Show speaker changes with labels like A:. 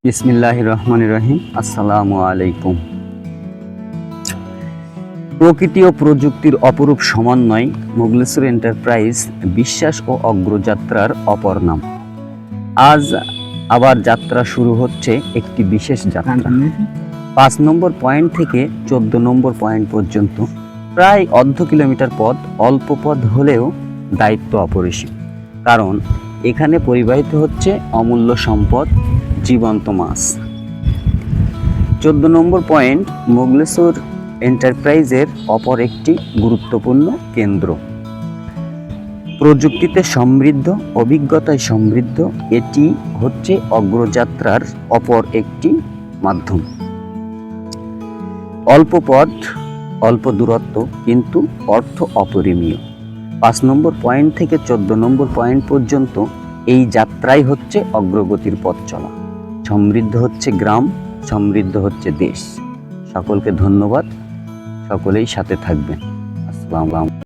A: বিসমিল্লাহির রহমানির রহিম। আসসালামু আলাইকুম। প্রকৃতি ও প্রযুক্তির অপরূপ সমন্বয় মোগলেশ্বর এন্টারপ্রাইজ বিশ্বাস ও অগ্রযাত্রার অপর নাম। আজ আবার যাত্রা শুরু হচ্ছে, একটি বিশেষ যাত্রা। 5 নম্বর পয়েন্ট থেকে 14 নম্বর পয়েন্ট পর্যন্ত প্রায় অর্ধ কিলোমিটার পথ। অল্প পথ হলেও দায়িত্ব অপরিসীম, কারণ এখানে পরিবাহিত হচ্ছে অমূল্য সম্পদ, জীবন্ত মাছ। 14 নম্বর পয়েন্ট মোগলেশ্বর এন্টারপ্রাইজের অপর একটি গুরুত্বপূর্ণ কেন্দ্র। প্রযুক্তিতে সমৃদ্ধ, অভিজ্ঞতায় সমৃদ্ধ, এটি হচ্ছে অগ্রযাত্রার অপর একটি মাধ্যম। অল্প পথ, অল্প দূরত্ব, কিন্তু অর্থ অপরিমেয়। 5 নম্বর পয়েন্ট থেকে 14 নম্বর পয়েন্ট পর্যন্ত এই যাত্রাই হচ্ছে অগ্রগতির পথ চলা। সমৃদ্ধ হচ্ছে গ্রাম, সমৃদ্ধ হচ্ছে দেশ। সকলকে ধন্যবাদ, সকলেই সাথে থাকবেন। আসসালামু আলাইকুম।